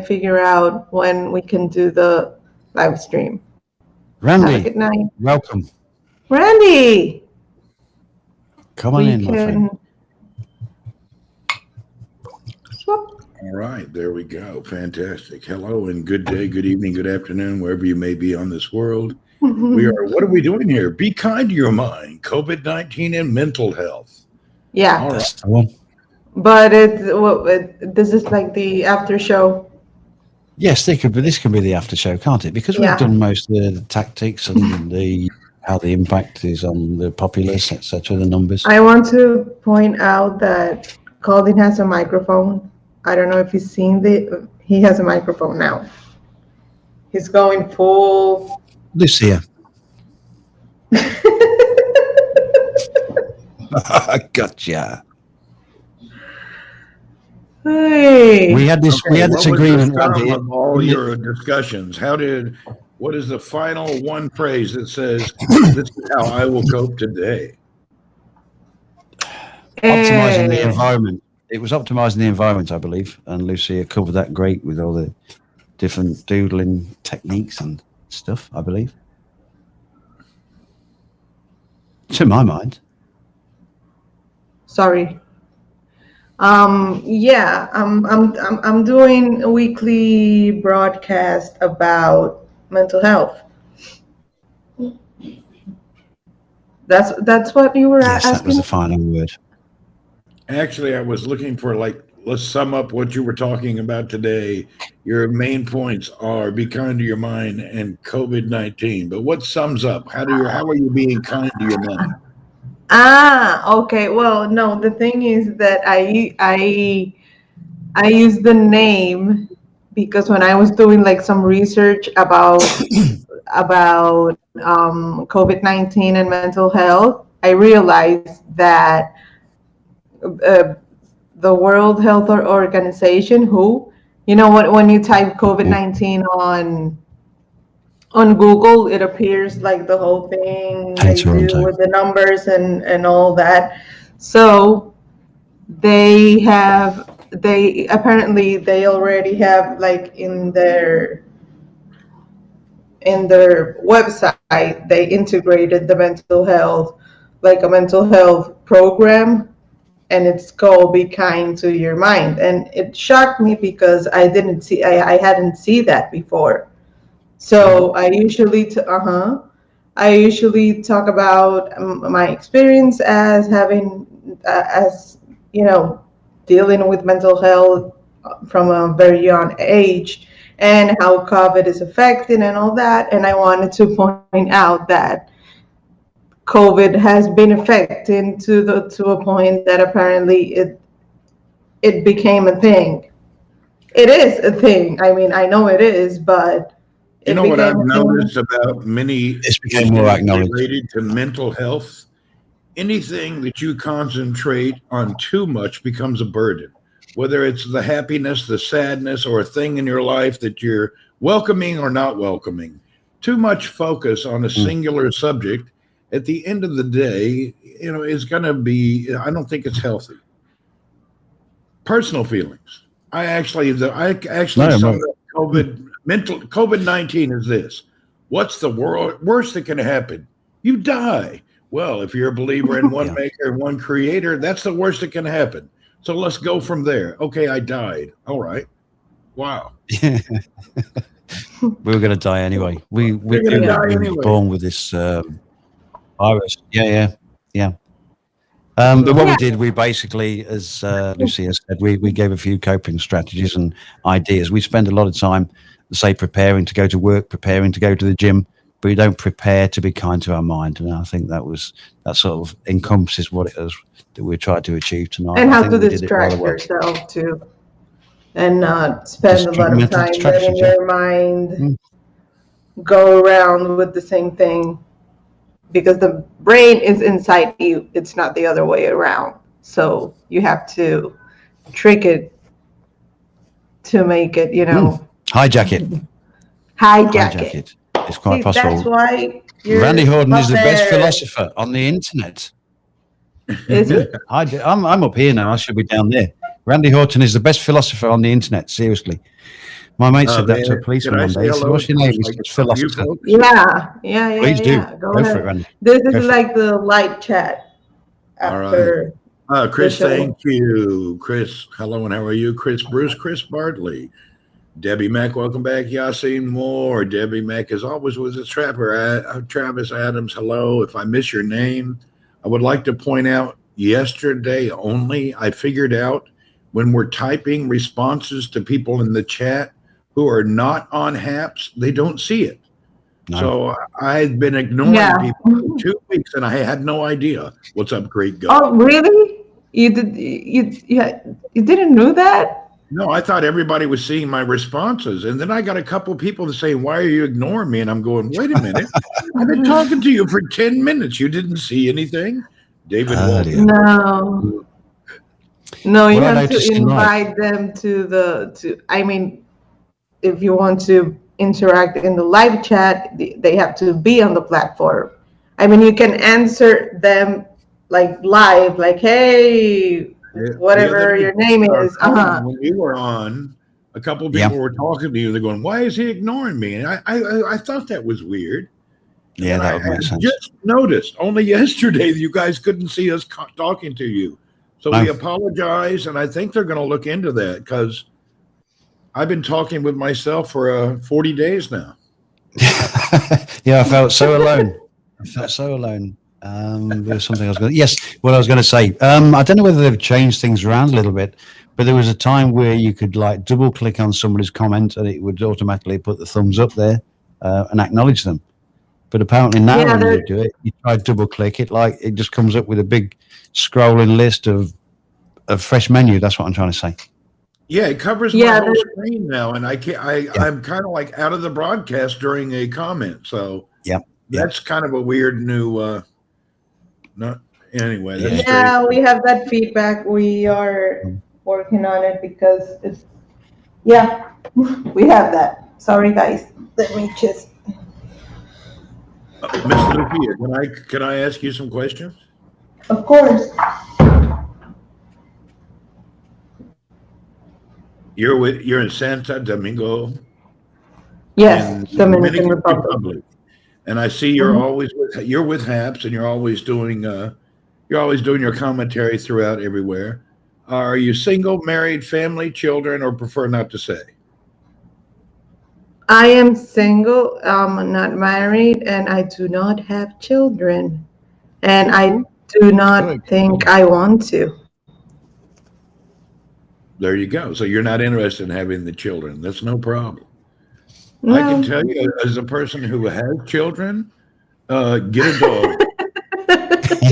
figure out when we can do the live stream. Have a Randy, good night. welcome. Randy, Come on we in, my friend. can swap. All right, there we go. Fantastic. Hello and good day, good evening, good afternoon, wherever you may be on this world. What are we doing here? Be kind to your mind. COVID-19 and mental health. Yeah, All right. That's the one. but this is like the after show. Yes, this can be the after show, can't it? Because we've Yeah. done most of the tactics and how the impact is on the populace, etc., the numbers. I want to point out that Colin has a microphone. I don't know if you've seen he has a microphone now. He's going full. Lucia. Gotcha. Hey. We had this agreement, Randy. Of all your discussions, what is the final one phrase that says, "This is how I will cope today"? Optimizing the environment. It was optimizing the environment, I believe, and Lucia covered that great with all the different doodling techniques and stuff, I believe. To my mind. Sorry. Yeah, I'm doing a weekly broadcast about mental health. That's what you were Yes, asking. that was the final word. Actually, I was looking for let's sum up what you were talking about today. Your main points are be kind to your mind and COVID-19. But what sums up? How are you being kind to your mind? Okay. Well, no, the thing is that I use the name because when I was doing like some research about COVID-19 and mental health, I realized that the World Health Organization, WHO, when you type COVID-19 on Google, it appears like the whole thing they do with the numbers and all that. So they already have like in their website, they integrated the mental health, like a mental health program, and it's called Be Kind to Your Mind. And it shocked me because I hadn't seen that before. So I usually talk about my experience as dealing with mental health from a very young age and how COVID is affecting and all that. And I wanted to point out that COVID has been affecting to a point that apparently it became a thing. It is a thing. I mean, I know it is, but you know what I've noticed about many issues related to mental health? Anything that you concentrate on too much becomes a burden. Whether it's the happiness, the sadness, or a thing in your life that you're welcoming or not welcoming, too much focus on a singular subject at the end of the day, is going to be, I don't think it's healthy. Personal feelings. I actually saw that COVID-19 is this. What's the worst that can happen? You die. Well, if you're a believer in one maker and one creator, that's the worst that can happen. So let's go from there. Okay, I died. All right. Wow. We were going to die anyway. We were born with this virus. Yeah. But what we did, we basically, as Lucia said, we gave a few coping strategies and ideas. We spend a lot of time, say, preparing to go to work, preparing to go to the gym, but we don't prepare to be kind to our mind. And I think that sort of encompasses what it is that we tried to achieve tonight. And how to distract yourself too, and not spend a lot of time letting your mind go around with the same thing. Because the brain is inside you, it's not the other way around. So you have to trick it to make it, hijack it. It's quite possible. That's why Randy Horton is the best philosopher on the internet. Is he? I'm up here now. I should be down there. Randy Horton is the best philosopher on the internet. Seriously. My mate said that to a Man, policeman can I one say day. He said, hello "What's your name?" to He like said, a few "Philosopher." folks? Please do. Go Go for it, ahead. Randy. This is Go for it. like the light chat All right. after the Chris, show. thank you. Chris, hello, and how are you? Chris Bruce, Chris Bartley. Debbie Mack, welcome back. Yasin Moore. Debbie Mack, as always, was a trapper. Travis Adams, hello. If I miss your name, I would like to point out yesterday only, I figured out when we're typing responses to people in the chat who are not on HAPS, they don't see it. No. So I had been ignoring Yeah. people for 2 weeks and I had no idea. What's up, Great Goat? Oh, really? You didn't know that? No, I thought everybody was seeing my responses. And then I got a couple people to say, why are you ignoring me? And I'm going, wait a minute. I've been talking to you for 10 minutes. You didn't see anything? David Walton. dear. No. No, you What I have to noticed in life. invite them to I mean, if you want to interact in the live chat, they have to be on the platform. I mean, you can answer them like live, like, hey, The whatever other your day, name is. when you were on, a couple of Yeah. people were talking to you. They're going, why is he ignoring me? And I thought that was weird. Yeah, And that I would make sense. just noticed only yesterday that you guys couldn't see us talking to you. So No. we apologize. And I think they're going to look into that because I've been talking with myself for 40 days now. Yeah, I felt so alone. I felt so alone. There was something I was going to, yes, what I was going to say. I don't know whether they've changed things around a little bit, but there was a time where you could like double click on somebody's comment and it would automatically put the thumbs up there and acknowledge them. But apparently now Yeah, when there- you do it, you try double click it, like it just comes up with a big scrolling list of fresh menu. That's what I'm trying to say. Yeah, it covers Yeah, my whole screen now, and I can't. I'm kind of like out of the broadcast during a comment, so Yep. that's kind of a weird new. Not anyway. That's Yeah. Yeah, we have that feedback. We are working on it because it's, yeah, we have that. Sorry, guys. Let me just. Miss Lucia, can I ask you some questions? Of course. You're in Santa Domingo, Yes, in Dominican Republic. and I see you're Mhm. always with HAPS, and you're always doing your commentary throughout everywhere. Are you single, married, family, children, or prefer not to say? I am single, not married, and I do not have children. And I do not Good. think I want to. There you go. So you're not interested in having the children. That's no problem. I can No. tell you, as a person who has children, get a dog.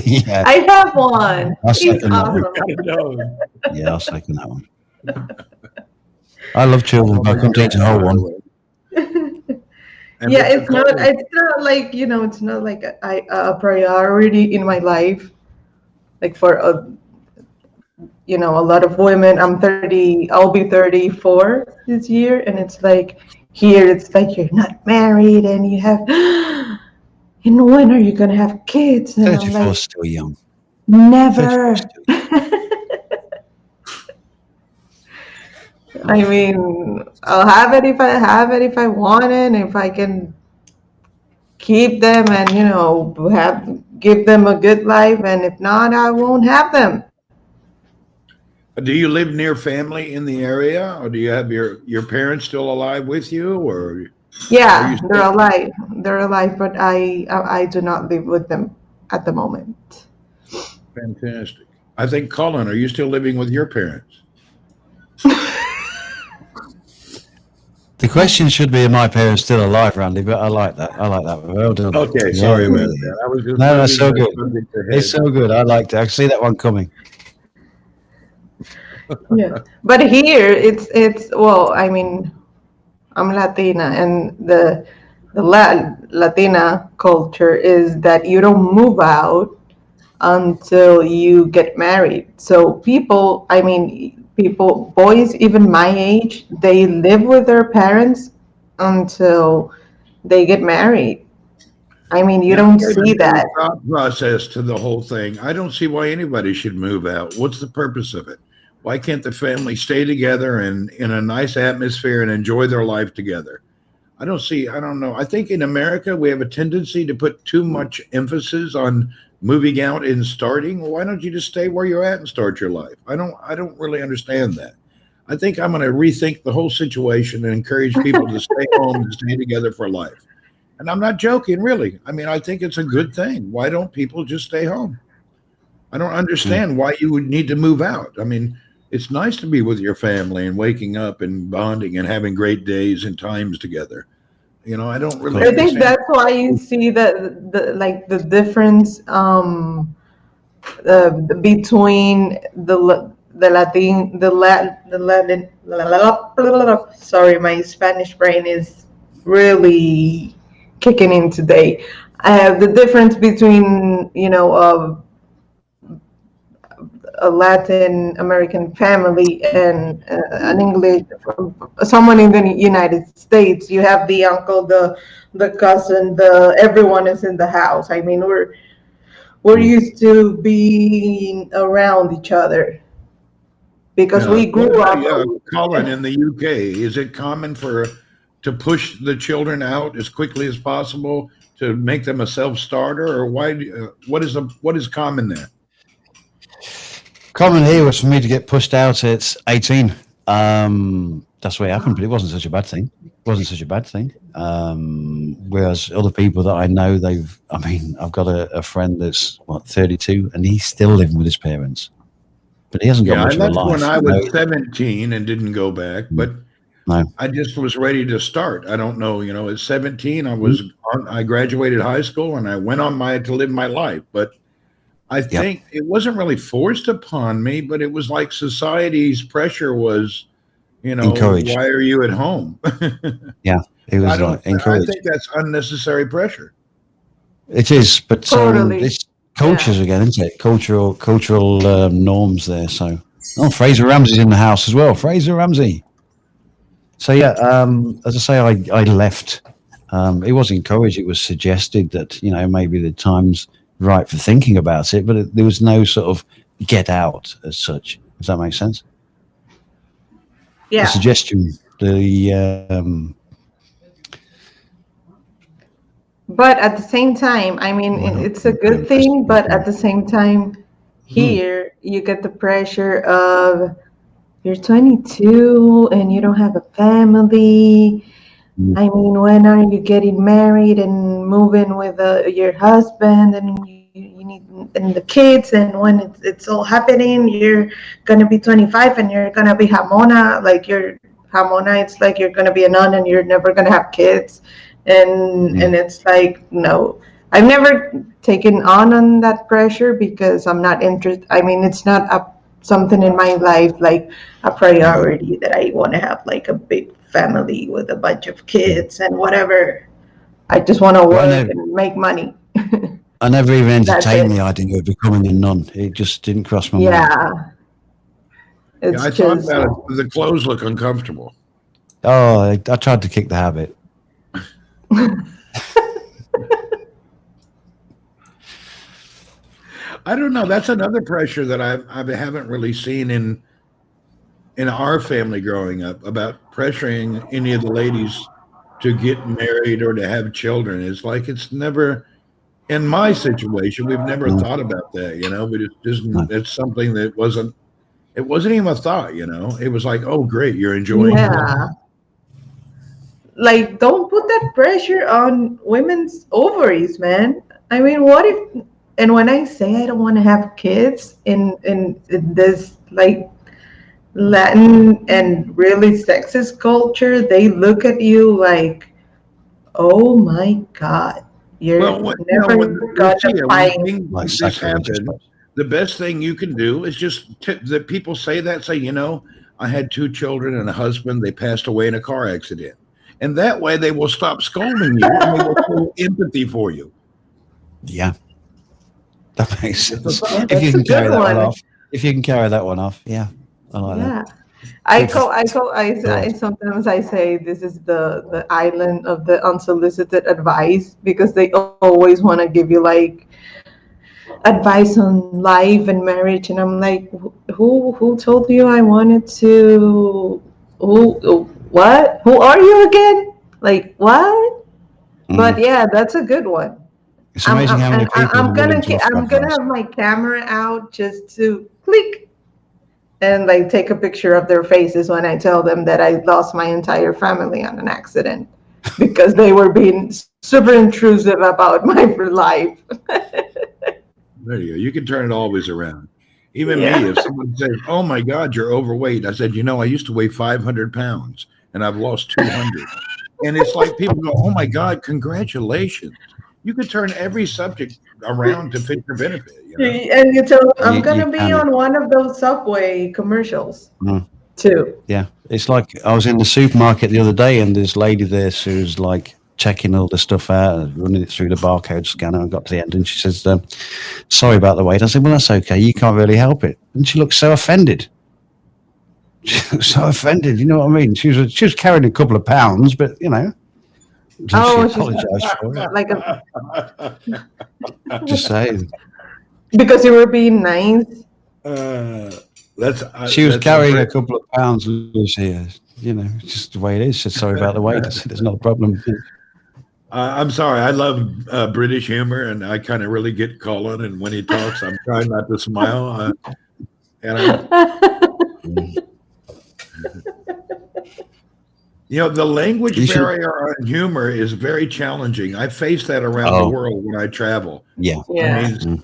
Yeah, I have one. I'll He's second that one. awesome. Get a dog. Yeah, I'll second that one. I love children, but I couldn't teach a whole one. And Yeah, Mr. Cole, it's not like, it's not like a priority in my life, like for a lot of women. I'm 30, I'll be 34 this year, and it's like here it's like you're not married and you have and when are you gonna have kids? And I'm 34 like, is still young. never. 34 is still young. I mean, I'll have it if I want it, and if I can keep them and give them a good life, and if not, I won't have them. do you live near family in the area, or do you have your parents still alive with you, or Yeah, Are you they're still- alive. They're alive, but I do not live with them at the moment. fantastic? I think, Colin, are you still living with your parents? The question should be, are my parents still alive, Randy? But I like that. I like that. Well done. Okay, Yeah, sorry about yeah, that. I was just No, that's so moving good. the subject ahead. It's so good. I liked it. I see that one coming. Yeah, but here it's well, I mean, I'm Latina, and the Latina culture is that you don't move out until you get married. So people, boys even my age, they live with their parents until they get married. I mean, you Now, don't there's a see that. thought process to the whole thing. I don't see why anybody should move out. What's the purpose of it? Why can't the family stay together and in a nice atmosphere and enjoy their life together? I don't know. I think in America we have a tendency to put too much emphasis on moving out and starting. Well, why don't you just stay where you're at and start your life? I don't really understand that. I think I'm going to rethink the whole situation and encourage people to stay home and stay together for life. And I'm not joking, really. I mean, I think it's a good thing. Why don't people just stay home? I don't Mm. understand why you would need to move out. I mean, it's nice to be with your family and waking up and bonding and having great days and times together. I don't really I think understand. that's why you see the like the difference between the Latin. Sorry, my Spanish brain is really kicking in today. The difference between a Latin American family and an English someone in the United States. You have the uncle, the cousin, the everyone is in the house. I mean, we're Mm. used to being around each other because Yeah. we What grew about up. Colin in the UK? Is it common for to push the children out as quickly as possible to make them a self-starter, or why? What is common there? Common here was for me to get pushed out at 18. That's the way it happened, but it wasn't such a bad thing. It wasn't such a bad thing. Whereas other people that I know, I've got a friend that's, 32, and he's still living with his parents, but he hasn't got Yeah, I much of a left when life. I was 17 and didn't go back, Mm. but No. I just was ready to start. I don't know, at 17, Mm. I graduated high school and I went on my to live my life. But I Yep. think it wasn't really forced upon me, but it was like society's pressure was, Encouraged. why are you at home? Yeah. It I was don't. like I encouraged. think that's unnecessary pressure. It is, but Totally. it's Yeah. cultures again, isn't it? Cultural norms there. So, Fraser Ramsey's in the house as well. Fraser Ramsey. So yeah, as I say, I left. It was encouraged. It was suggested that maybe the time's right for thinking about it, but there was no sort of get out as such. If that makes sense, the Yeah. suggestion, But at the same time, I mean, why not? it's a good thing, but at the same time, Hmm. here you get the pressure of you're 22 and you don't have a family. Hmm. I mean, when are you getting married and moving with your husband and you need and the kids, and when it's all happening, you're gonna be 25 and you're gonna be Hamona, like you're Hamona. It's like you're gonna be a nun and you're never gonna have kids, and Hmm. it's like no, I've never taken on that pressure because I'm not interested. I mean, it's not something in my life like a priority that I want to have like a big family with a bunch of kids and whatever. I just want to Well, work and make money. I never even That's entertained it. the idea of becoming a nun. It just didn't cross my mind. Yeah, Yeah, it's I thought just about it. The clothes look uncomfortable. Oh, I tried to kick the habit. I don't know. That's another pressure that I haven't really seen in our family growing up about pressuring any of the ladies to get married or to have children. It's like it's never in my situation. We've never No, thought about that. But it just no. it's something that wasn't. It wasn't even a thought. It was like, oh, great, you're enjoying your life. yeah. Like, don't put that pressure on women's ovaries, man. I mean, what if? And when I say I don't want to have kids in this like Latin and really sexist culture, they look at you like, oh my God, you're Well, when never gonna Lucia, when find. things Like like this sacrilege, I happen, suppose. the best thing you can do is just that people say, I had two children and a husband. They passed away in a car accident, and that way they will stop scolding you and they will feel empathy for you. Yeah, that makes It's a sense. Yeah, thought. If you that's a can good carry that one one. off, if you can carry that one off, yeah, I like that. Yeah. Food for I thought. sometimes I say this is the island of the unsolicited advice because they always want to give you like advice on life and marriage, and I'm like, who told you I wanted to? What? Who are you again? Like what? But Mm. yeah, that's a good one. It's amazing how many people are willing to offer I'm gonna advice. have my camera out just to click and like take a picture of their faces when I tell them that I lost my entire family on an accident because they were being super intrusive about my life. There you go. You can turn it always around. Even me, Yeah. if someone says, "Oh my God, you're overweight," I said, I used to weigh 500 pounds and I've lost 200. And it's like people go, "Oh my God, congratulations." You could turn every subject around to fit your benefit. And you tell them I'm You gonna be can. on one of those Subway commercials Mm. too. Yeah, it's like I was in the supermarket the other day, and this lady there who's like checking all the stuff out, and running it through the barcode scanner. I got to the end, and she says, "Sorry about the wait." I said, "Well, that's okay. You can't really help it." And she looked so offended. She looked so offended. You know what I mean? She was carrying a couple of pounds, but she Oh, she's apologised for it. like Just saying, because you were being nice. uh, that's she was that's a carrying a great. couple of pounds, Lucy. It's just the way it is. She said, "Sorry about the wait." I said, "It's not a problem." I'm sorry. I love British humor, and I kind of really get Colin. And when he talks, I'm trying not to smile. And the language You should. barrier on humor is very challenging. I face that around the Oh, world when I travel. yeah. I Yeah. mean,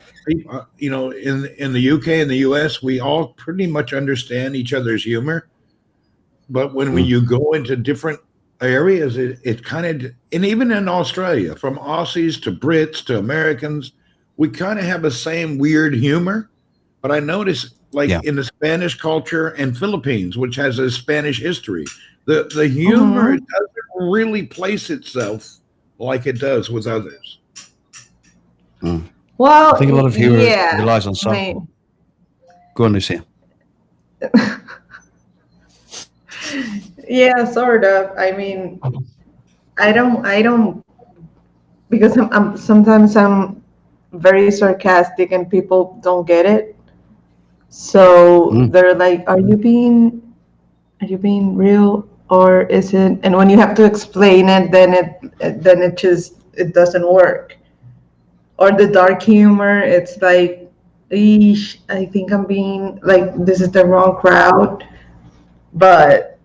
in the UK and the US, we all pretty much understand each other's humor. But when Mm. you go into different areas, it kind of, and even in Australia, from Aussies to Brits to Americans, we kind of have the same weird humor. But I notice, like Yeah. in the Spanish culture and Philippines, which has a Spanish history, the humor Hmm. doesn't really place itself like it does with others. Mm. I Well, think a lot of humor yeah. relies on I sarcasm. mean, Go on, Lucia. yeah, sort of. I mean, I don't, because sometimes I'm very sarcastic and people don't get it. So Mm. they're like, are you being real or is it? And when you have to explain it, then it doesn't work. Or the dark humor, it's like, eesh, I think I'm being like, this is the wrong crowd. But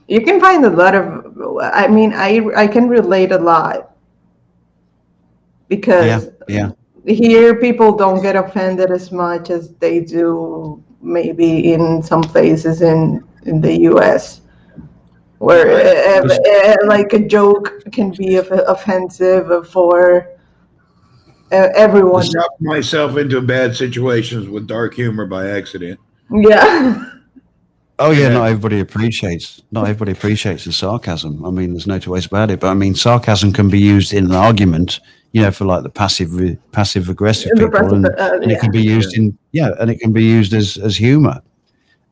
you can find a lot of, I mean, I can relate a lot Yeah, because yeah. here people don't get offended as much as they do maybe in some places in the US, where I Because like a joke can be offensive for everyone. got myself into bad situations with dark humor by accident. Yeah. oh And yeah, that not everybody appreciates the sarcasm. I mean, there's no two ways about it. But I mean, sarcasm can be used in an argument, for like the passive aggressive The people, president, and it can yeah. be used and it can be used as humor.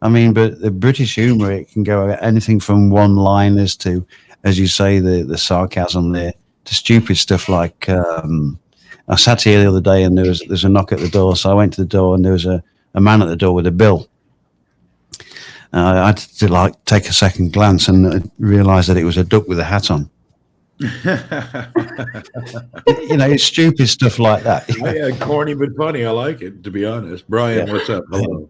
I mean, but the British humor, it can go anything from one-liners to, as you say, the sarcasm there, to stupid stuff like. I sat here the other day and there's a knock at the door, so I went to the door and there was a man at the door with a bill. I had to like take a second glance and realize that it was a duck with a hat on. It's stupid stuff like that. yeah, corny but funny. I like it, to be honest. Brian, Yeah. what's up? Hello.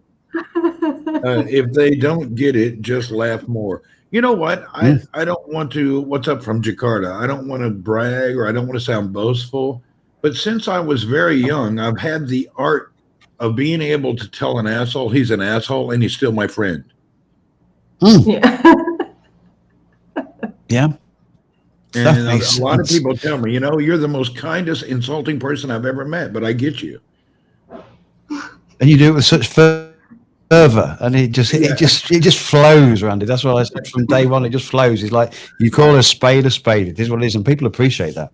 If they don't get it, just laugh more. You know what? I, Mm. I don't want to. What's up from Jakarta? I don't want to brag or I don't want to sound boastful. But since I was very young, I've had the art of being able to tell an asshole he's an asshole and he's still my friend. Mm. Yeah. Yeah, that And makes a lot of sense. people tell me, you're the most kindest, insulting person I've ever met, but I get you. And you do it with such fervor, and it just flows, Randy. That's what I said from day one. It just flows. It's like you call a spade a spade. It is what it is, and people appreciate that.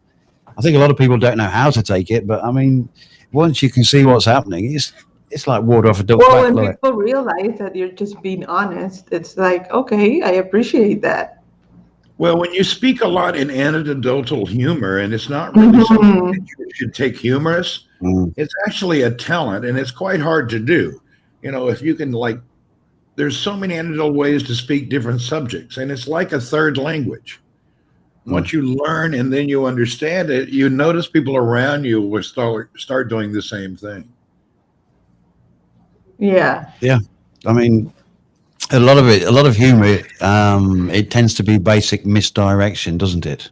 I think a lot of people don't know how to take it, but I mean, once you can see what's happening, it's like water off a duck's Well, back. when Love it. people realize that you're just being honest, it's like, okay, I appreciate that. Well, when you speak a lot in anecdotal humor, and it's not really something that Hmm. you should take humorous, Mm. it's actually a talent, and it's quite hard to do. if you can like, there's so many anecdotal ways to speak different subjects, and it's like a third language. Once you learn and then you understand it, you notice people around you will start doing the same thing. Yeah. Yeah. I mean, a lot of humor, it tends to be basic misdirection, doesn't it?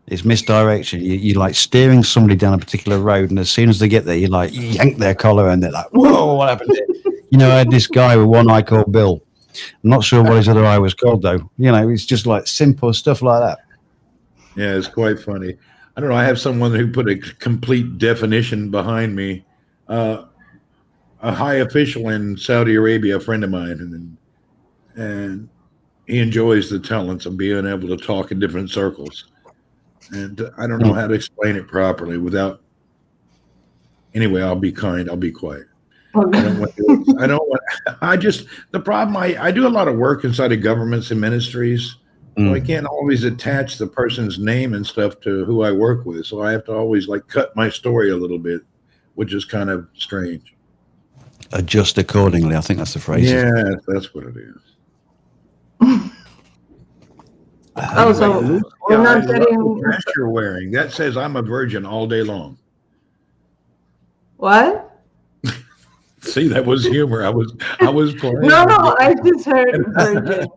It's misdirection. You like steering somebody down a particular road, and as soon as they get there, you like yank their collar, and they're like, "Whoa, what happened here?" I had this guy with one eye called Bill. I'm not sure what his other eye was called, though. It's just like simple stuff like that. Yeah, it's quite funny. I don't know. I have someone who put a complete definition behind me. A high official in Saudi Arabia, a friend of mine, and he enjoys the talents of being able to talk in different circles. And I don't know how to explain it properly without. Anyway, I'll be kind. I'll be quiet. I don't want. I don't want. I just the problem. I do a lot of work inside of governments and ministries. So I can't always attach the person's name and stuff to who I work with. So I have to always like cut my story a little bit, which is kind of strange. Adjust accordingly. I think that's the phrase. Yeah, that's what it is. So we're not getting the dress you're wearing. That says I'm a virgin all day long. what? See, that was humor. I was playing. No, I just heard virgin.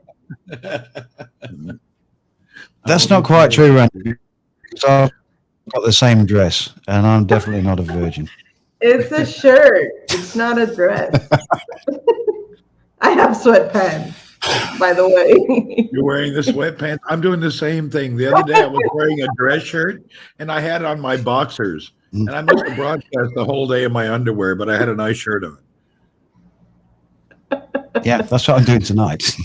That's not quite true, Randy. So I've got the same dress, and I'm definitely not a virgin. It's a shirt. It's not a dress. I have sweatpants, by the way. You're wearing the sweatpants. I'm doing the same thing. The other day I was wearing a dress shirt, and I had on my boxers. And I missed the broadcast the whole day in my underwear, but I had a nice shirt on. Yeah, that's what I'm doing tonight.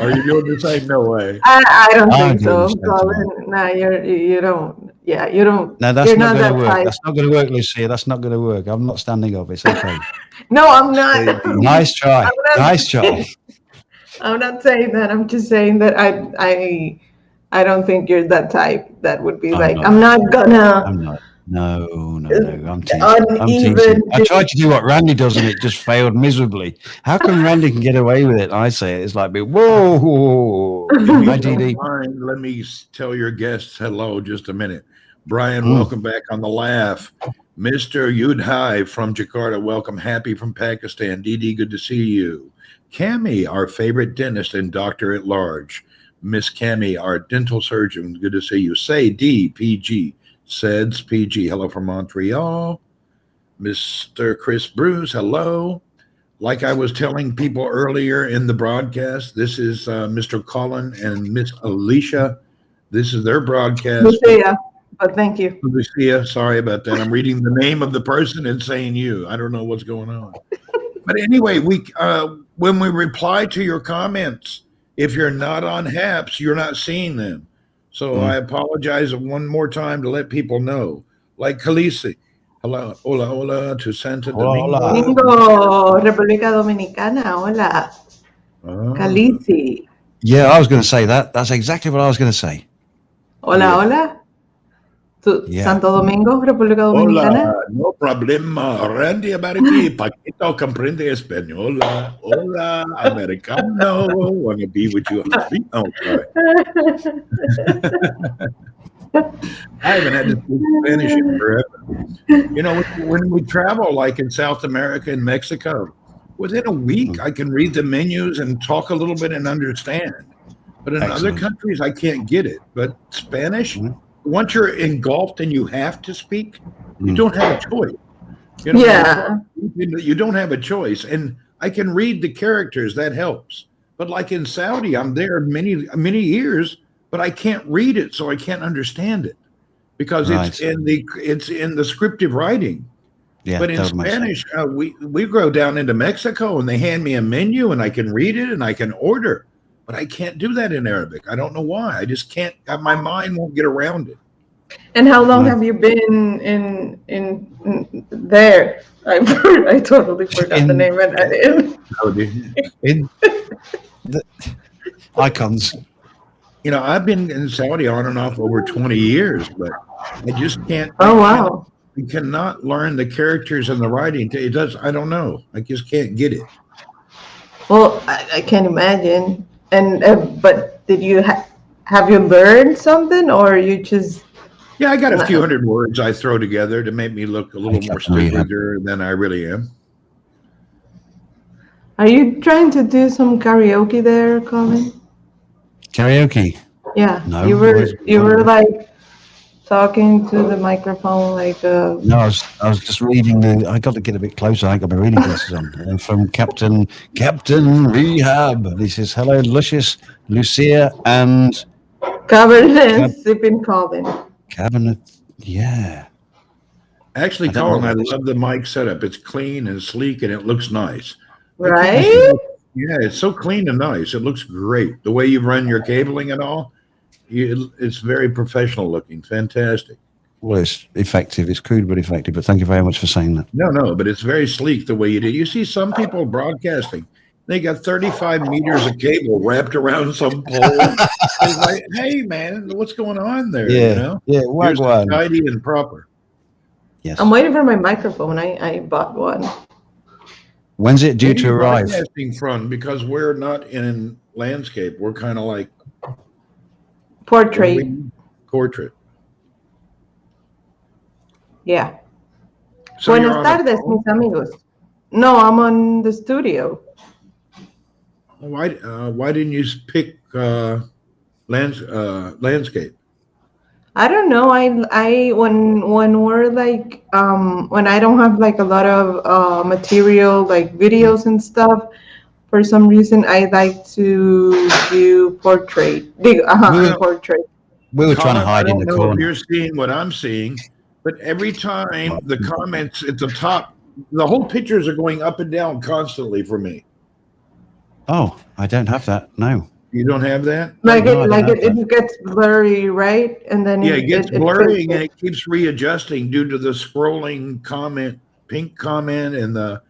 Are you doing the same? No way. I don't think so. doing the same No, you don't. Yeah, you don't. No, that's you're not going to work. type. That's not going to work, Lucia. That's not going to work. I'm not standing up. It's okay. No, I'm not. Nice try. Nice try. I'm not saying that. I'm just saying that I don't think you're that type that would be like, I'm not gonna. I'm not. No. I'm teasing. I tried to do what Randy does, and it just failed miserably. How come Randy can get away with it? I say it's like, whoa. Let me tell your guests hello just a minute. Brian, welcome back on the laugh. Mr. Yudhai from Jakarta, welcome. Happy from Pakistan. Didi, good to see you. Cami, our favorite dentist and doctor at large. Miss Cami, our dental surgeon, good to see you. Say DPG. Seds PG, hello from Montreal. Mr. Chris Bruce, hello. Like I was telling people earlier in the broadcast, this is Mr. Colin and Miss Alicia. This is their broadcast. Lucia, but thank you. Lucia, sorry about that. I'm reading the name of the person and saying you. I don't know what's going on. But anyway, when we reply to your comments, if you're not on HAPS, you're not seeing them. So I apologize one more time to let people know. Like Khaleesi. Hello, hola, to Santa Domingo. Domingo, República Dominicana, hola. Khaleesi. Yeah, I was going to say that. That's exactly what I was going to say. Hola. Santo Domingo, República Dominicana. Hola, no problema. Randy Americi, Paquito comprende español. Hola, americano. Want to be with you. Oh, sorry. I haven't had to speak Spanish in forever. When we travel, like in South America and Mexico, within a week, I can read the menus and talk a little bit and understand. But in other countries, I can't get it. But Spanish, once you're engulfed and you have to speak, you don't have a choice. You don't have a choice. And I can read the characters. That helps. But like in Saudi, I'm there many years, but I can't read it, so I can't understand it because it's in the scripted writing. Yeah, but in Spanish, we go down into Mexico and they hand me a menu and I can read it and I can order. But I can't do that in Arabic. I don't know why. I just can't. My mind won't get around it. And how long have you been in there? I totally forgot the name of that. In the icons. I've been in Saudi on and off over 20 years, but I just can't. Oh wow! I cannot learn the characters and the writing. It does. I don't know. I just can't get it. Well, I can't imagine. And but did you have you learned something, or you just? Yeah, I got a few Not, hundred words I throw together to make me look a Hey, little more Captain Rehab. stupider than I really am. are you trying to do some karaoke there, Colin? Karaoke? Yeah, No. you Where's, were like talking to the microphone like no, I was just reading the. I got to get a bit closer. I ain't got my reading glasses on. From Captain Rehab. And he says, "Hello, Lucius, Lucia, and covered and Cab- sipping Colin. Cabinet." Yeah, Actually, I don't know Colin, what I that is. love the mic setup. It's clean and sleek and it looks nice. I keep missing. Right? Yeah, it's so clean and nice. It looks great. The way you run your cabling and all, it's very professional looking. Fantastic. Well, it's effective. It's crude but effective. But thank you very much for saying that. No, no, but it's very sleek the way you did. You see some people broadcasting, they got 35 meters of cable wrapped around some pole. It's like, hey, man, what's going on there? You Yeah, know, yeah, here's the wagwan. tidy and proper. Yes. I'm waiting for my microphone. I bought one. When's it due Where are to you arrive? broadcasting from? Because we're not in landscape. We're kind of like Portrait. portrait. Yeah. So you're Buenas on a tardes, phone? mis amigos. No, I'm on the studio. Why didn't you pick landscape? I don't know. I when we're like when I don't have like a lot of material like videos and stuff, for some reason I like to do portrait. We were, Portrait. we were trying to Colin, I hide in don't the know if corner. you're seeing what I'm seeing, but every time the comments at the top, the whole pictures are going up and down constantly for me. Oh, I don't have that. No. You don't have that? Like No, I it don't have that. it gets blurry, right? And then Yeah, it gets it blurry and fixes. it keeps readjusting due to the scrolling comment, pink comment, and the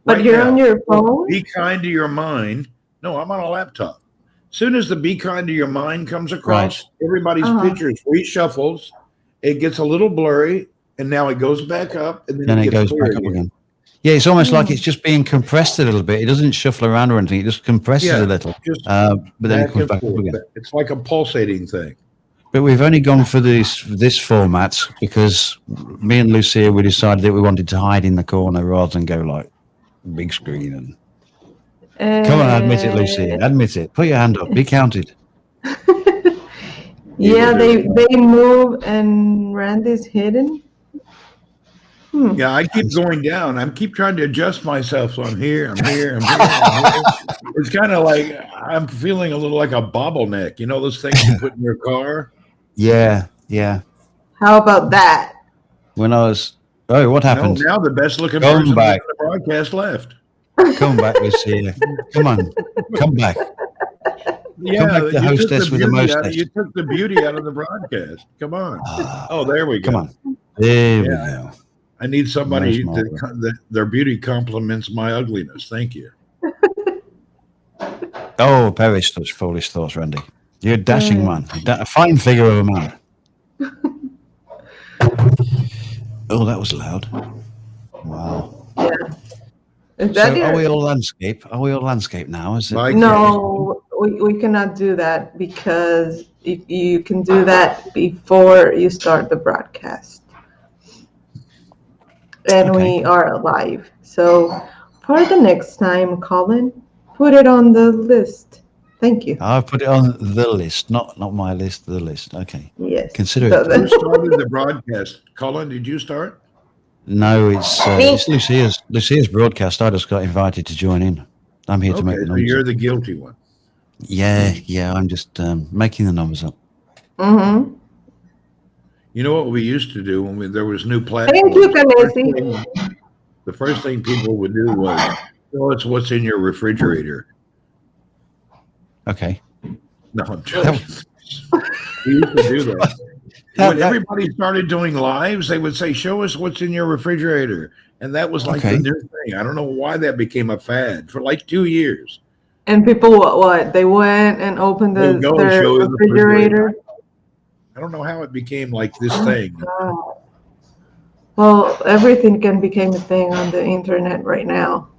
But right you're on now. your phone? Be kind to your mind. No, I'm on a laptop. Soon as the be kind to your mind comes across, Right. everybody's Uh-huh. pictures reshuffles. It gets a little blurry, and now it goes back up, and then Then it it gets goes clear back up again. again. Yeah, it's almost like Hmm. it's just being compressed a little bit. It doesn't shuffle around or anything. It just compresses Yeah, a little, just but then it back comes and back up forth. again. It's like a pulsating thing. But we've only gone for this format because me and Lucia, we decided that we wanted to hide in the corner rather than go like big screen. And come on, admit it, Lucia. Admit it. Put your hand up. Be counted. Yeah, Evil doer. they move and Randy's hidden. Yeah, I keep going down. I keep trying to adjust myself. So I'm here, I'm here, I'm here, I'm here. It's kind of like I'm feeling a little like a bottleneck. You know those things you put in your car? Yeah, yeah. How about that? When I was, oh, what No, happened? now the best looking Come person back. in the broadcast left. Come back, Lucia. Come on, come back. Yeah, back, the you took hostess with the mostess. you took the beauty out of the broadcast. Come on. Oh, there we go. Come on. There we Yeah. go. I need somebody Nice, that their beauty complements my ugliness. Thank you. Oh, perish such foolish thoughts, Randy. You're a dashing man, a fine figure of a man. Oh, that was loud. Wow. Is that So, your? are we all landscape? Are we all landscape now? Is it? Like No, we cannot do that because you can do that before you start the broadcast. And Okay. we are live. So for the next time, Colin, put it on the list. Thank you. I've put it on the list, not my list, the list. Okay. Yes. Consider So it. who started the broadcast? Colin, did you start? No, it's Lucia's broadcast. I just got invited to join in. I'm here to make Okay, the so numbers. you're Up. the guilty one. Yeah. I'm just making the numbers up. Mm-hmm. You know what we used to do when there was new Thank you, platforms? Kanesi. The first thing people would do was tell us what's in your refrigerator. Okay. No, I'm joking. We used to do that. When everybody started doing lives, they would say, "Show us what's in your refrigerator," and that was like the Okay. new thing. I don't know why that became a fad for like 2 years. And people, what? They went and opened They would go and their show you the refrigerator. I don't know how it became like this thing. Well, everything can become a thing on the internet right now.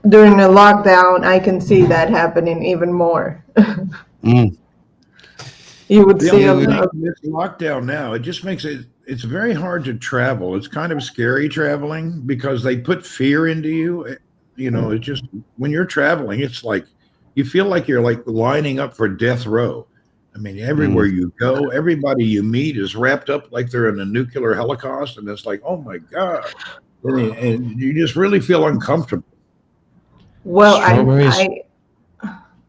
during the lockdown, I can see that happening even more. Mm. You would The see only You, thing with lockdown now, it just makes it's very hard to travel. It's kind of scary traveling because they put fear into you. You know, it's just when you're traveling, it's like you feel like you're like lining up for death row. I mean, everywhere mm, you go, everybody you meet is wrapped up like they're in a nuclear holocaust, and it's like, oh my god, and you just really feel uncomfortable. well, strawberries, I with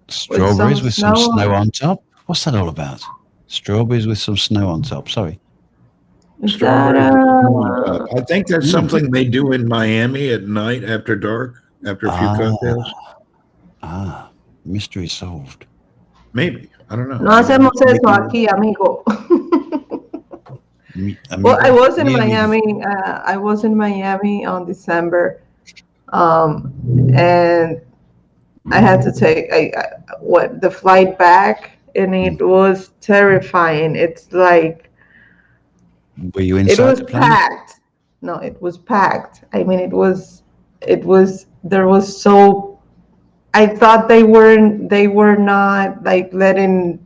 some strawberries with some snow snow on. on top. What's that all about? Strawberries with some snow on top. Sorry. Is that Strawberries with snow on top. I think that's Mm. something they do in Miami at night after dark, after a few Ah, cocktails. mystery solved. Maybe. I don't know. no Maybe I'm hacemos just eso making. aquí, amigo? Well, I Amigo, was in mi amigo. Miami. I was in Miami on December, um, and I had to take what the flight back, and Mm. it was terrifying. It's like Were you it inside was the plane? packed. No, it was packed. I mean, it was there was so. I thought they were not like letting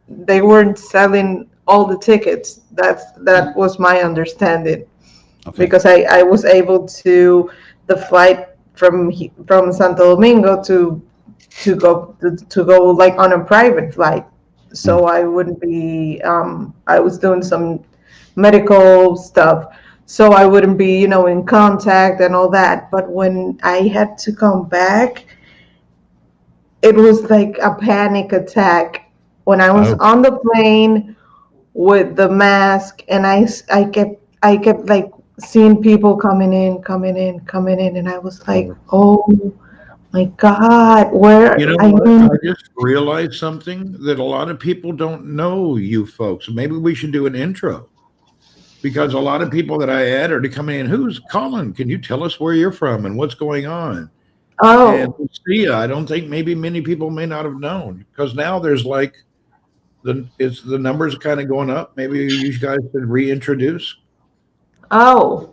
they weren't selling all the tickets. That was my understanding, Okay. because I was able to the flight from Santo Domingo to go like on a private flight, Mm. so I wouldn't be I was doing some medical stuff, so I wouldn't be in contact and all that. But when I had to come back, it was like a panic attack when I was Oh, on the plane with the mask, and I kept like seeing people coming in, and I was like, Oh. oh my God, You where know I what? mean, I just realized something that a lot of people don't know, you folks. Maybe we should do an intro because a lot of people that I add are to come in. Who's Colin? Can you tell us where you're from and what's going on? And oh, Lucia, I don't think maybe many people may not have known because now there's like the numbers kind of going up. Maybe you guys should reintroduce. oh,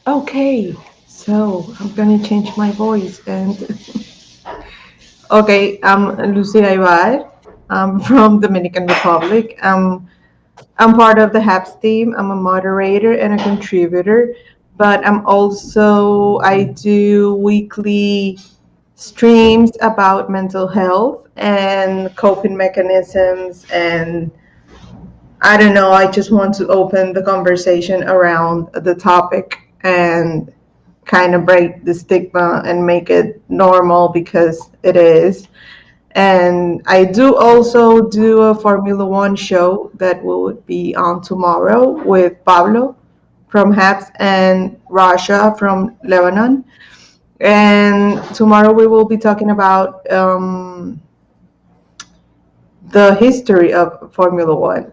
okay. So I'm gonna change my voice and okay, I'm Lucia Ibar. I'm from Dominican Republic. I'm part of the HAPS team. I'm a moderator and a contributor, but I do weekly streams about mental health and coping mechanisms, and I don't know, I just want to open the conversation around the topic and kind of break the stigma and make it normal, because it is. And I do also do a Formula One show that will be on tomorrow with Pablo from HAPS and Rasha from Lebanon. And tomorrow we will be talking about the history of Formula One.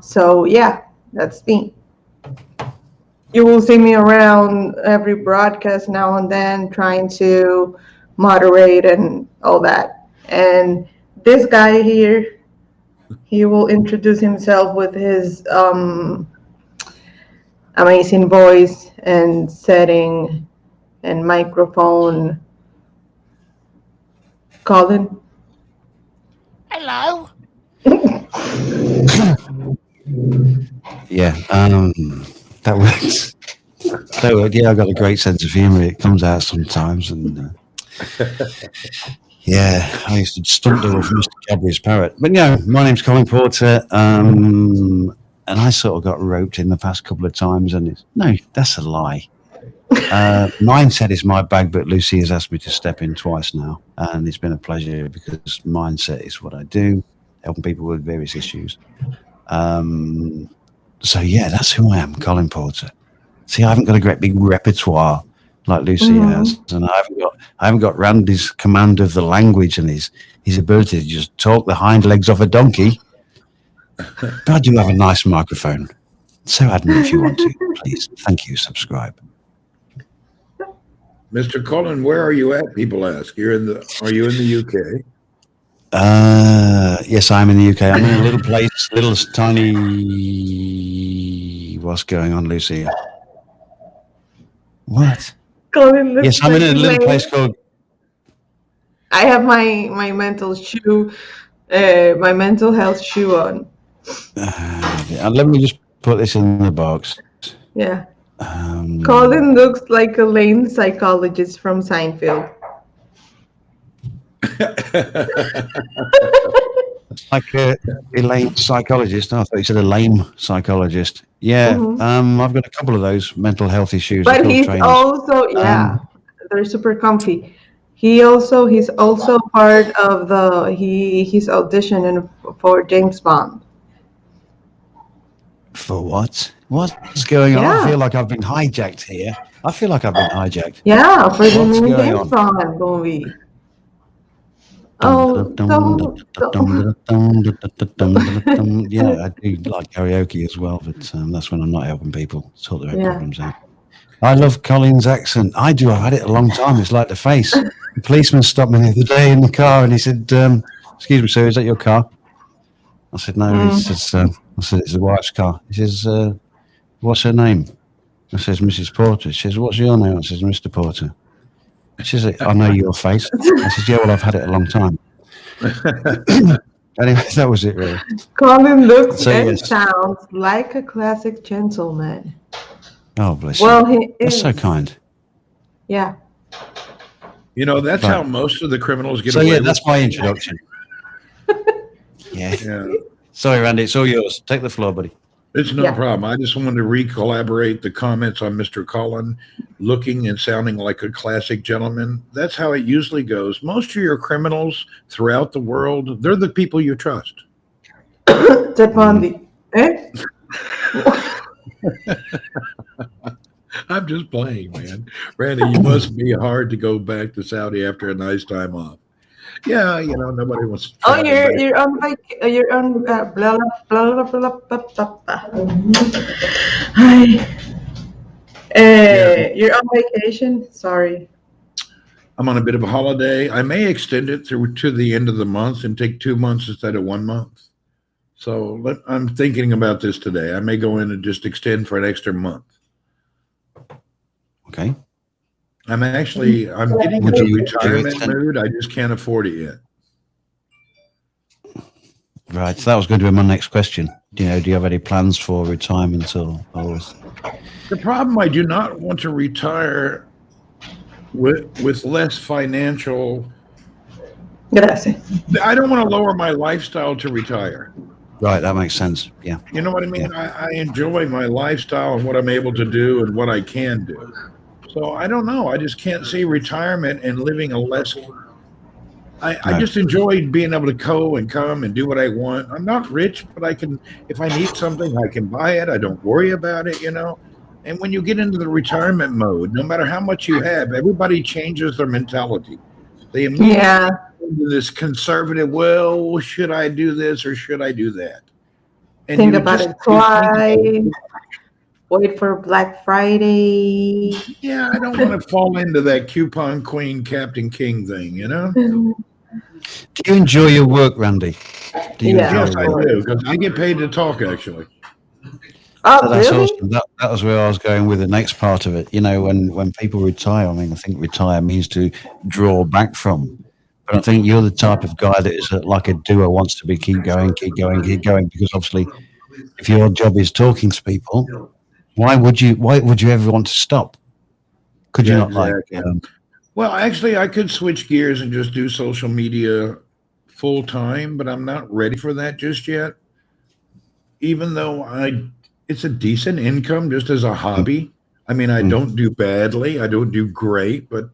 So yeah, that's me. You will see me around every broadcast now and then, trying to moderate and all that. And this guy here, he will introduce himself with his amazing voice and setting and microphone. Colin. Hello. yeah. That works. That worked. Yeah, I've got a great sense of humour. It comes out sometimes, and yeah, I used to stunt double for Mr. Cadbury's parrot. But yeah, my name's Colin Porter, and I sort of got roped in the past couple of times, and no, that's a lie. Mindset is my bag, but Lucy has asked me to step in twice now, and it's been a pleasure because mindset is what I do, helping people with various issues. Um, so yeah, that's who I am, Colin Porter. See, I haven't got a great big repertoire like Lucy has, Mhm. and I haven't got Randy's command of the language and his ability to just talk the hind legs off a donkey. But I do have a nice microphone, so add me if you want to, please. Thank you. Subscribe. Mr. Cullen, where are you at? People ask. Are you in the UK? Yes, I'm in the UK. I'm in a little place, little tiny. What's going on, Lucy? What? Colin looks Yes, I'm like in a little Elaine. place called. I have my mental shoe, my mental health shoe on. Let me just put this in the box. Yeah. Um, Colin looks like Elaine, psychologist from Seinfeld. like a Elaine psychologist. Oh, I thought you said a lame psychologist. Yeah, Hmm. I've got a couple of those mental health issues. They're But called he's trainers. also, yeah, Um, they're super comfy. He's also part of he's auditioning for James Bond. for what? What's going on? I Yeah, feel like I've been hijacked here. I feel like I've been hijacked. yeah, for the What's new going James on? Bond movie. Dum, Oh, dum, dum, dum, don't. dum, dum, dum, dum, dum, dum, dum. Yeah, I do like karaoke as well, but that's when I'm not helping people sort their own Yeah. problems out. I love Colin's accent. I do. I've had it a long time. It's like the face. The policeman stopped me the other day in the car and he said, "Excuse me, sir, is that your car?" I said, "No." He Mm. says, "I said it's the wife's car." He says, "What's her name?" I says, "Mrs. Porter." She says, "What's your name?" I says, "Mr. Porter." She says, "I know your face." I says, "Yeah, well, I've had it a long time." Anyway, that was it, really. Colin looks So and yes. sounds like a classic gentleman. Oh, bless you. Well, he That's so is. kind. Yeah. That's Right. how most of the criminals get So away yeah, with that's my it. introduction. Yeah. Yeah. Sorry, Randy. It's all yours. Take the floor, buddy. It's no Yeah. problem. I just wanted to re-collaborate the comments on Mr. Cullen looking and sounding like a classic gentleman. That's how it usually goes. Most of your criminals throughout the world, they're the people you trust. Ted Bundy. Eh? I'm just playing, man. Randy, you must be hard to go back to Saudi after a nice time off. Yeah, nobody wants to Oh, travel back. you're on blah blah blah blah blah blah blah. Hi. Yeah, You're on vacation. Sorry. I'm on a bit of a holiday. I may extend it through to the end of the month and take 2 months instead of 1 month. So I'm thinking about this today. I may go in and just extend for an extra month. Okay. I'm getting Would in the you retirement extend? mood. I just can't afford it yet. Right. So that was going to be my next question. Do you have any plans for retirement or The problem, I do not want to retire with less financial. Gracias. I don't want to lower my lifestyle to retire. Right? That makes sense. Yeah. You know what I Yeah. mean? I enjoy my lifestyle and what I'm able to do and what I can do. So I don't know. I just can't see retirement and living a less. I No. just enjoy being able to go and come and do what I want. I'm not rich, but I can, if I need something, I can buy it. I don't worry about it. And when you get into the retirement mode, no matter how much you have, everybody changes their mentality. They immediately Yeah. go into this conservative, well, should I do this or should I do that? And Think you about just it you think about it. twice. Wait for Black Friday. Yeah, I don't want to fall into that coupon queen, Captain King thing. Do you enjoy your work, Randy? Do you Yeah, enjoy Yes, of I it? do, course. because I get paid to talk, actually. So Oh, that's really? awesome. That was where I was going with the next part of it. When people retire, I mean, I think retire means to draw back from. But I think you're the type of guy that is like a doer, wants to be keep going, keep going, keep going. Because obviously, if your job is talking to people, why would you ever want to stop? Could you Yeah, not like? exactly. Well, actually, I could switch gears and just do social media full time, but I'm not ready for that just yet. Even though it's a decent income just as a hobby. I mean, I Mm, don't do badly, I don't do great, but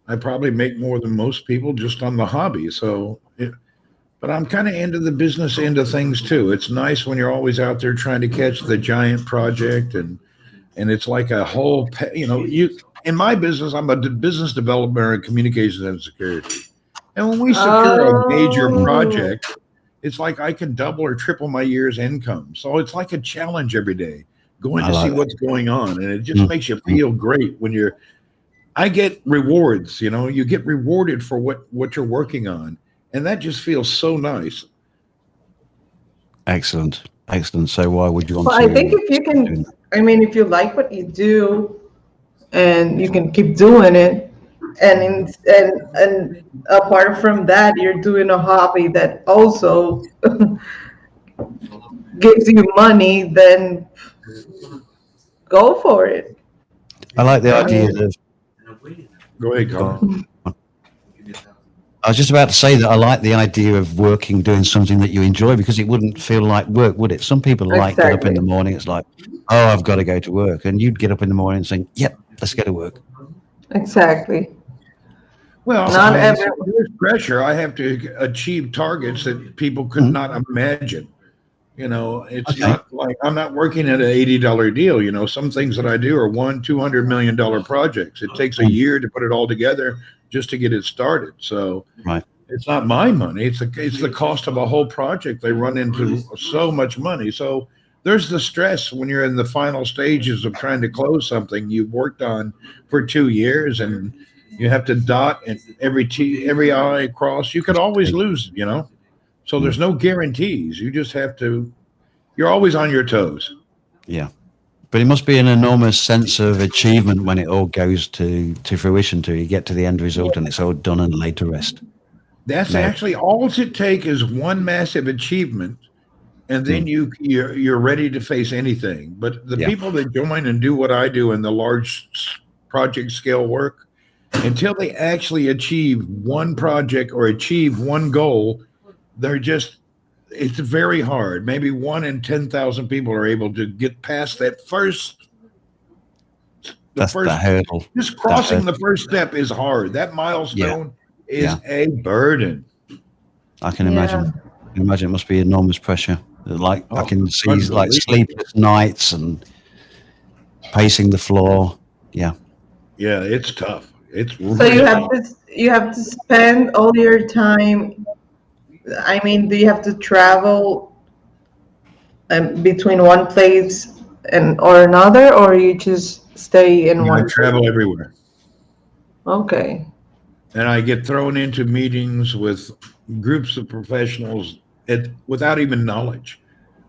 I probably make more than most people just on the hobby. But I'm kind of into the business end of things too. It's nice when you're always out there trying to catch the giant project, and it's like a whole, you in my business, I'm a business developer in communications and security. And when we secure a major Oh, project, it's like I can double or triple my year's income. So it's like a challenge every day, going I to see like that. what's going on. And it just Mm, makes you mm. feel great when I get rewards, you get rewarded for what you're working on. And that just feels so nice. Excellent, excellent. So why would you want well, I think to if you stop doing can, that? I mean, if you like what you do, and you can keep doing it. And apart from that, you're doing a hobby that also gives you money. Then go for it. I like the I idea mean, of. Go ahead, Go Carl. on. I was just about to say that I like the idea of working, doing something that you enjoy, because it wouldn't feel like work, would it? Some people like get up in exactly, the morning. It's like, oh, I've got to go to work, and you'd get up in the morning and saying, "Yep, let's go to work." exactly. Well, So, Not everyone. there's pressure. I have to achieve targets that people could mm, not imagine. It's okay, not like I'm not working at an $80 deal. Some things that I do are $200 million projects. It takes a mm, year to put it all together just to get it started. So right, it's not my money. It's the cost of a whole project. They run into so much money. So there's the stress when you're in the final stages of trying to close something you've worked on for 2 years, and you have to dot and every T, every I cross. You could always okay, lose. So mm, there's no guarantees. You just have to. You're always on your toes. yeah. But it must be an enormous sense of achievement when it all goes to fruition. To you get to the end result and it's all done and laid to rest. That's No, actually all it take is one massive achievement, and then mm, you're ready to face anything. But the yeah, people that join and do what I do in the large project scale work, until they actually achieve one project or achieve one goal, they're just it's very hard. Maybe one in 10,000 people are able to get past the that's that first hurdle. just That crossing hurdle. the first step is hard. That Yeah, milestone yeah. is a burden. I can Yeah. imagine. I can imagine it must be enormous pressure. Like I Oh, can see like unbelievable. sleepless nights and pacing the floor. Yeah. Yeah, it's tough. It's So really you have to spend all your time. I mean, do you have to travel between one place and or another, or you just stay in I one travel place? everywhere. Okay. And I get thrown into meetings with groups of professionals without even knowledge.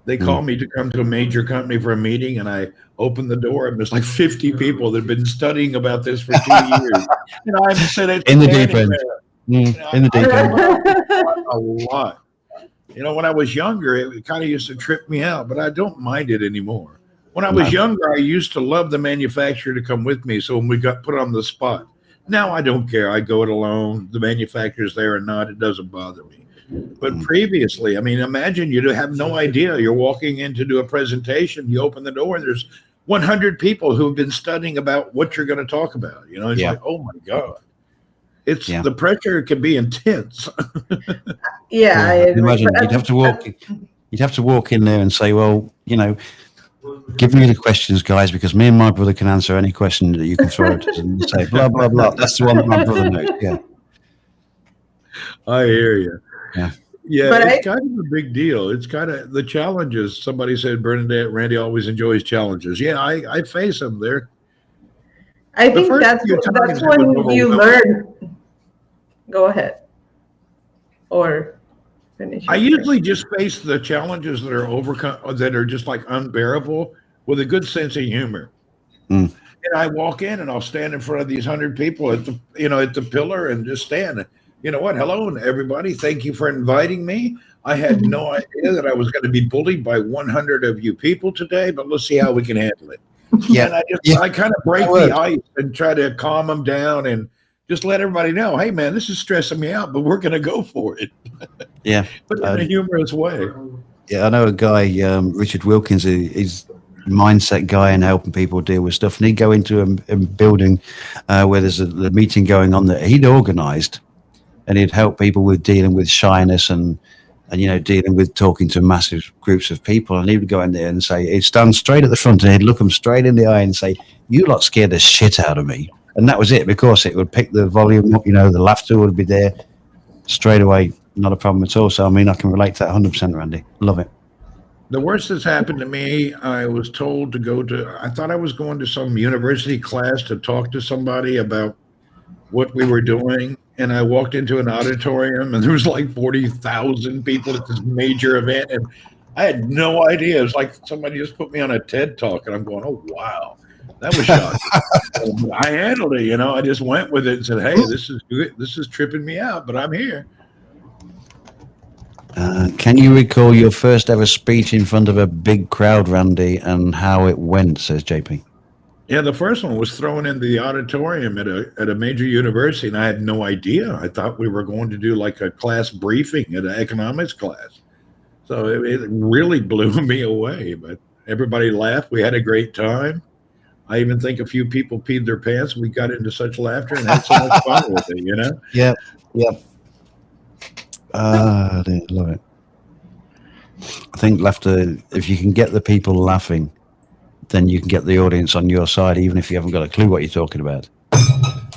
They Mm. call me to come to a major company for a meeting, and I open the door, and there's like 50 people that have been studying about this for 2 years. And I'm sitting In the deep standing end. there. In the I deep end. learned a lot. When I was younger, it kind of used to trip me out, but I don't mind it anymore. When I was No. younger, I used to love the manufacturer to come with me. So when we got put on the spot, now I don't care. I go it alone. The manufacturer's there or not, it doesn't bother me. But Mm. previously, I mean, imagine you have no idea. You're walking in to do a presentation, you open the door, and there's 100 people who've been studying about what you're going to talk about. It's Yeah. like, oh my God. It's Yeah. the pressure can be intense. Yeah, I Yeah. I can agree. imagine you'd have to walk in there and say, well, give me the questions, guys, because me and my brother can answer any question that you can throw at us, and you say blah blah blah. That's the one that my brother knows. Yeah. I hear you. Yeah. Yeah, but it's I kind of a big deal. It's kind of the challenges. Somebody said Bernadette Randy always enjoys challenges. Yeah, I face them there. I The think first few that's times it was when you overwhelming. learn. Go ahead or finish I your first. usually just face the challenges that are overcome, that are just like unbearable, with a good sense of humor. Mm. And I walk in and I'll stand in front of these 100 people at the pillar and just stand. You know what? Hello, and everybody. Thank you for inviting me. I had no idea that I was going to be bullied by 100 of you people today, but let's see how we can handle it. Yeah. And Yeah. I kind of That break the works. ice and try to calm them down and just let everybody know, hey man, this is stressing me out, but we're going to go for it, Yeah. but in a humorous way. Yeah. I know a guy, Richard Wilkins. He's a mindset guy and helping people deal with stuff. And he'd go into a building where there's a meeting going on that he'd organised, and he'd help people with dealing with shyness and dealing with talking to massive groups of people. And he would go in there and say, he'd stand straight at the front and he'd look them straight in the eye and say, "You lot scared the shit out of me." And that was it, because it would pick the volume up. The laughter would be there straight away. Not a problem at all. So I mean, I can relate to that 100%, Randy. Love it. The worst that's happened to me, I was told to I thought I was going to some university class to talk to somebody about what we were doing. And I walked into an auditorium and there was like 40,000 people at this major event. And I had no idea. It was like somebody just put me on a TED talk, and I'm going, oh, wow. That was shocking. I handled it, I just went with it and said, "Hey, this is good. This is tripping me out, but I'm here." Can you recall your first ever speech in front of a big crowd, Randy, and how it went? Says JP. Yeah, the first one was thrown into the auditorium at a major university, and I had no idea. I thought we were going to do like a class briefing at an economics class. So it really blew me away. But everybody laughed. We had a great time. I even think a few people peed their pants. We got into such laughter and had so much fun with it. Yep. Yep. I love it. I think if you can get the people laughing, then you can get the audience on your side, even if you haven't got a clue what you're talking about.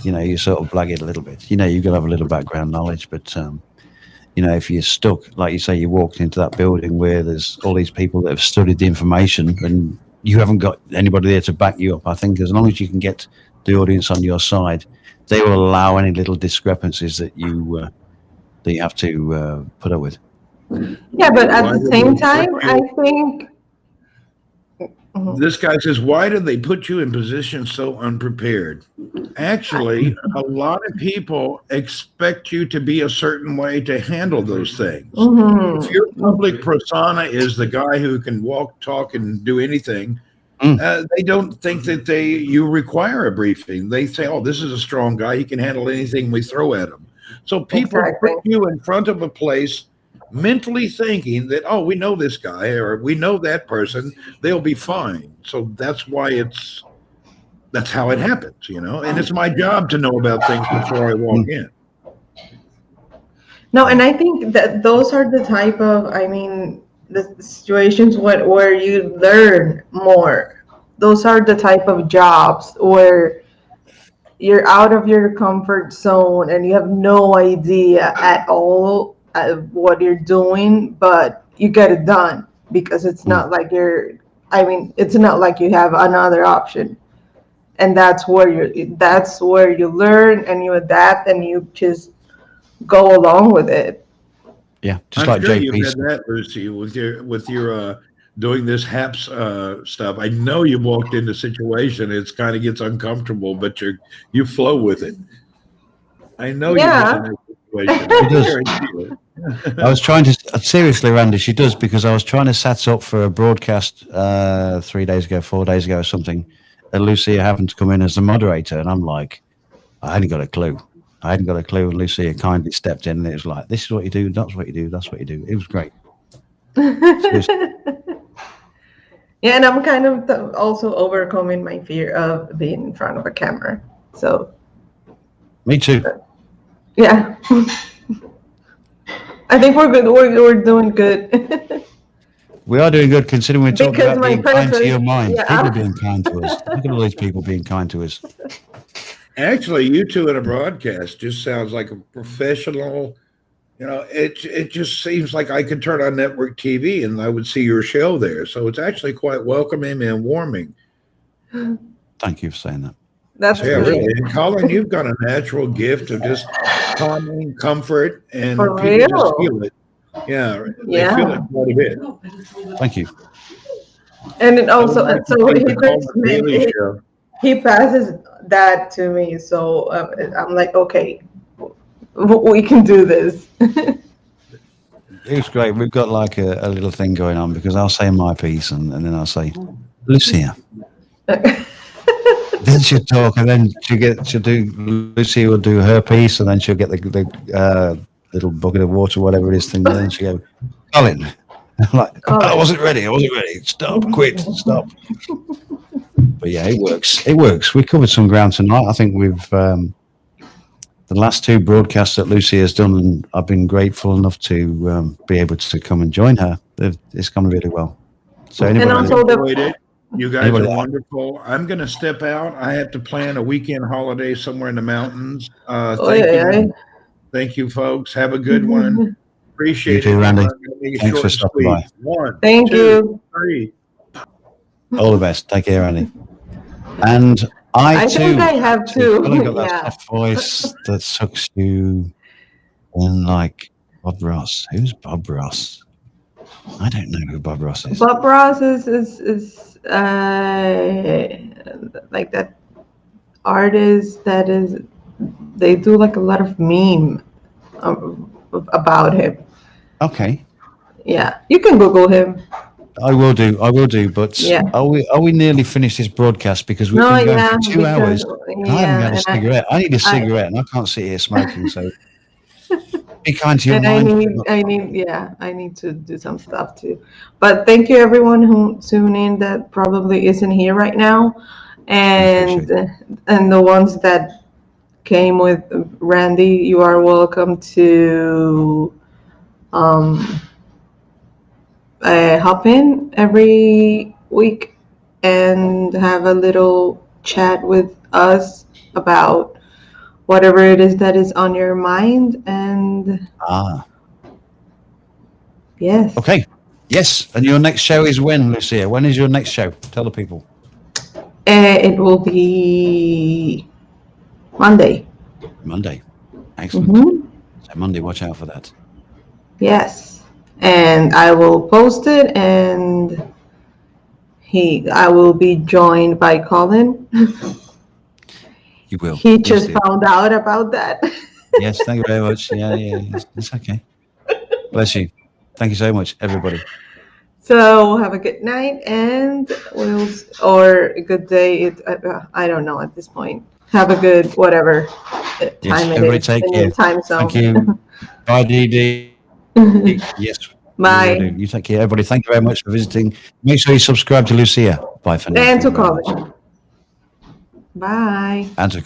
You sort of blag it a little bit. You've got to have a little background knowledge, but if you're stuck, like you say, you walked into that building where there's all these people that have studied the information and you haven't got anybody there to back you up. I think as long as you can get the audience on your side, they will allow any little discrepancies that you have to put up with. Yeah, but at the same time, I think. This guy says, "Why do they put you in positions so unprepared?" Actually, a lot of people expect you to be a certain way to handle those things. If your public persona is the guy who can walk, talk, and do anything, they don't think that you require a briefing. They say, "Oh, this is a strong guy. He can handle anything we throw at him." So people put you in front of a place mentally thinking that, "Oh, we know this guy or we know that person, they'll be fine." So that's how it happens, and it's my job to know about things before I walk in. No, and I think that those are the type of, the situations where you learn more. Those are the type of jobs where you're out of your comfort zone and you have no idea at all what you're doing, but you get it done because it's not like it's not like you have another option. And that's where you learn and you adapt and you just go along with it. Yeah, just I'm like sure JP. you've had that, Lucy, with your doing this HAPS stuff. I know you walked into a situation, it's kind of gets uncomfortable, but you flow with it. I know you've been in that situation. She does. I was trying to seriously, Randy. She does, because I was trying to set up for a broadcast 4 days ago or something. And Lucia happened to come in as the moderator, and I'm like, I hadn't got a clue. And Lucia kindly stepped in, and it was like, "This is what you do. That's what you do. That's what you do." It was great. Yeah, and I'm kind of also overcoming my fear of being in front of a camera. So. Me too. Yeah. I think we're good. We're doing good. We are doing good, considering we're talking about being kind to your mind. Yeah. People being kind to us. Look at all these people being kind to us. Actually, you two in a broadcast just sounds like a professional. It just seems like I could turn on network TV and I would see your show there. So it's actually quite welcoming and warming. Thank you for saying that. That's really. And Colin, you've got a natural gift of just calming, comfort, and For people real? just feel it. Yeah, they feel it quite a bit. Thank you. And it also, so he passes that to me. So I'm like, okay, we can do this. It was great. We've got like a little thing going on, because I'll say my piece and then I'll say, "Lucia." Then she'll talk, and then Lucy will do her piece, and then she'll get the little bucket of water, whatever it is thing, and then she'll go, "Colin." I'm like, "I wasn't ready. Stop, quit, stop." But yeah, it works. We covered some ground tonight. I think we've, the last two broadcasts that Lucy has done, and I've been grateful enough to be able to come and join her. It's gone really well. So and also you guys are wonderful. I'm going to step out. I have to plan a weekend holiday somewhere in the mountains. Thank you, folks. Have a good one. Appreciate you too, it, Randy. Thanks for stopping by. 1, Thank 2, you. 3. All the best. Take care, Randy. And I too. think I have too. I've got that soft voice that sucks you in, like Bob Ross. Who's Bob Ross? I don't know who Bob Ross is. Bob Ross is like that artist that is, they do like a lot of meme about him. Okay. Yeah, you can Google him. I will do. I will do. But Yeah. are we nearly finished this broadcast because we've No, been going yeah, for 2 hours because and I haven't yeah, had a and cigarette. I need a I cigarette and I can't sit here smoking. So be kind to your and mind. I need to do some stuff too. But thank you everyone who tuned in that probably isn't here right now, Appreciate and the ones that came with Randy, you are welcome to um, hop in every week and have a little chat with us about whatever it is that is on your mind. And yes. Okay. Yes. And your next show is when, Lucia? When is your next show? Tell the people. It will be Monday. Monday. Excellent. Mm-hmm. So Monday, watch out for that. Yes. And I will post it, and I will be joined by Colin. You will. He Yes, just dear. found out about that. Yes, thank you very much. Yeah, it's okay. Bless you. Thank you so much, everybody. So have a good night, and or a good day. I don't know at this point. Have a good whatever time Yes, it everybody is take in care. your time zone. Thank you. Bye, DD. Yes, we will do. Bye. You take care, everybody. Thank you very much for visiting. Make sure you subscribe to Lucia. Bye for now. And Thank to you very much. Colin. Bye. And to Colin.